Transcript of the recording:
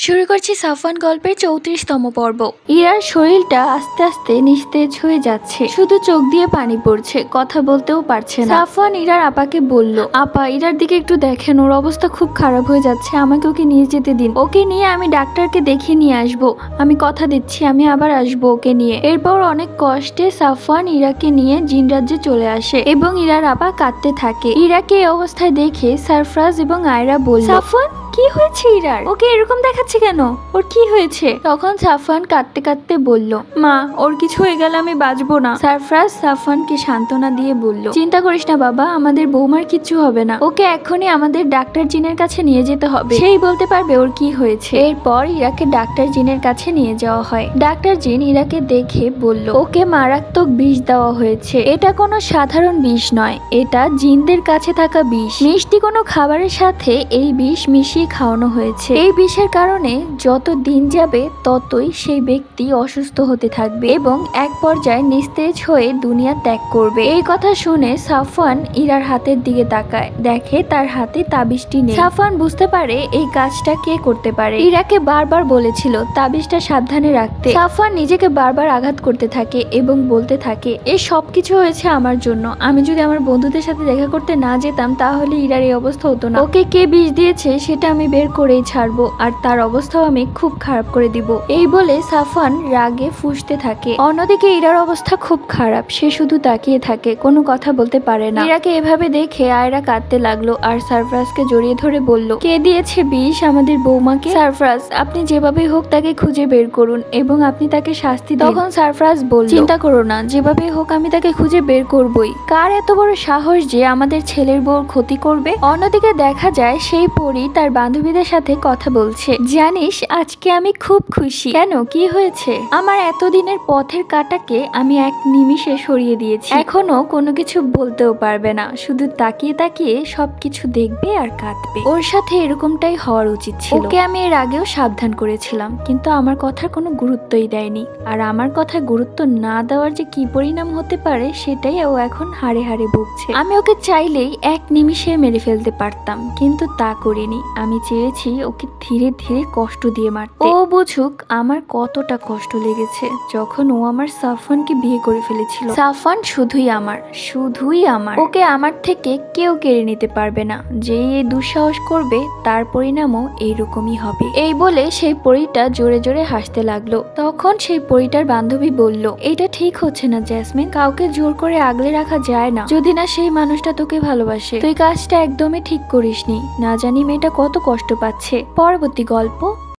শুরু করছি সাফওয়ান গল্পের ৩৪তম পর্ব। ইরার শরীরটা আস্তে আস্তে নিস্তেজ হয়ে যাচ্ছে, শুধু চোখ দিয়ে পানি পড়ছে, কথা বলতেও পারছে না। সাফওয়ান ইরার আপাকে বলল, আপা ইরার দিকে একটু দেখেন, ওর অবস্থা খুব খারাপ হয়ে যাচ্ছে, আমাকে ওকে নিয়ে যেতে দিন, ওকে নিয়ে আমি ডাক্তারকে দেখিয়ে নিয়ে আসবো, আমি কথা দিচ্ছি আমি আবার আসবো ওকে নিয়ে। এরপর অনেক কষ্টে সাফওয়ান ইরাকে নিয়ে জিন রাজ্যে চলে আসে এবং ইরার আপা কাঁদতে থাকে। ইরাকে এই অবস্থায় দেখে সারফরাজ এবং আয়রা বলল, সাফওয়ান কি হয়েছে ইরার, ওকে এরকম দেখাচ্ছে কেন, ওর কি হয়েছে? তখন সাফওয়ান কাঁদতে কাঁদতে বলল, মা ওর কিছু হয়ে গেলে আমি বাঁচবো না। সারফরাজ সাফওয়ানকে সান্ত্বনা দিয়ে বলল, চিন্তা করিস না বাবা, আমাদের বৌমার কিচ্ছু হবে না, ওকে এখনই আমাদের ডাক্তার জিনের কাছে নিয়ে যেতে হবে, সেই বলতে পারবে ওর কি হয়েছে। এরপর ইরাকে ডাক্তার জিনের কাছে নিয়ে যাওয়া হয়। ডাক্তার জিন ইরাকে দেখে বলল, ওকে মারাত্মক বিষ দেওয়া হয়েছে, এটা কোনো সাধারণ বিষ নয়, এটা জিনদের কাছে থাকা বিষ, মিষ্টি কোনো খাবারের সাথে এই বিষ মিশিয়ে খাওয়ানো হয়েছে। এই বিষের কারণে যত দিন যাবে ততই সেই ব্যক্তি অসুস্থ হতে থাকবে এবং এক পর্যায়ে নিস্তেজ হয়ে দুনিয়া ত্যাগ করবে। এই কথা শুনে সাফওয়ান ইরার হাতের দিকে তাকায়, দেখে তার হাতে তাবিজটি নেই। সাফওয়ান বুঝতে পারে এই কাজটা কে করতে পারে। ইরাকে বারবার বলেছিল তাবিজটা সাবধানে রাখতে। সাফওয়ান নিজেকে বারবার আঘাত করতে থাকে এবং বলতে থাকে, এই সবকিছু হয়েছে আমার জন্য, আমি যদি আমার বন্ধুদের সাথে দেখা করতে না যেতাম তাহলে ইরার এই অবস্থা হতো না। ওকে কে বিষ দিয়েছে সেটা আমি বের করেই ছাড়বো, আর তার অবস্থাও আমি খুব খারাপ করে দিব। এই বলে সাফওয়ান রাগে ফুঁসতে থাকে। অন্যদিকে ইরার অবস্থা খুব খারাপ, সে শুধু তাকিয়ে থাকে, কোনো কথা বলতে পারে না। ইরাকে এভাবে দেখে আয়রা কাঁদতে লাগলো আর সারফরাজকে জড়িয়ে ধরে বলল, কে দিয়েছে বিষ আমাদের বৌমাকে? সারফরাজ, আপনি যেভাবেই হোক তাকে খুঁজে বের করুন এবং আপনি তাকে শাস্তি দিন। তখন সারফরাজ বলল, চিন্তা করো না, যেভাবেই হোক আমি তাকে খুঁজে বের করবই। কার এত বড় সাহস যে আমাদের ছেলের বউর ক্ষতি করবে? অন্যদিকে দেখা যায় সেই পরী তার বান্ধবীদের সাথে কথা বলছে, জানিস আজকে আমি খুব খুশি। কেন, কি হয়েছে? আমার এতদিনের পথের কাঁটাকে আমি এক নিমিষে সরিয়ে দিয়েছি, এখনো কোনো কিছু বলতেও পারবে না, শুধু তাকিয়ে তাকিয়ে সবকিছু দেখবে আর কাঁদবে। ওর সাথে এরকমটাই হওয়ার উচিত ছিল। ওকে আমি এর আগেও সাবধান করেছিলাম, কিন্তু আমার কথার কোনো গুরুত্বই দেয়নি, আর আমার কথা গুরুত্ব না দেওয়ার যে কি পরিণাম হতে পারে সেটাই ও এখন হাড়ে হাড়ে ভুগছে। আমি ওকে চাইলেই এক নিমিষে মেরে ফেলতে পারতাম, কিন্তু তা করিনি। আমি চেয়েছি ওকে ধীরে ধীরে কষ্ট দিয়ে মারতে। ও বুঝুক আমার কতটা কষ্ট লেগেছে যখন ও আমার সাফওয়ানকে বিয়ে করে ফেলেছিল। সাফওয়ান শুধুই আমার, শুধুই আমার, ওকে আমার থেকে কেউ কেড়ে নিতে পারবে না। যেই এই দুঃসাহস করবে তার পরিণামও এইরকমই হবে। এই বলে সেই পরীটা জোরে জোরে হাসতে লাগলো। তখন সেই পরীটার বান্ধবী বলল, এটা ঠিক হচ্ছে না জেসমিন, কাউকে জোর করে আগলে রাখা যায় না, যদি না সেই মানুষটা তোকে ভালোবাসে। তুই কাজটা একদমই ঠিক করিসনি, না জানি মেয়েটা কত কষ্ট পাচ্ছে। পরবর্তী গল্প।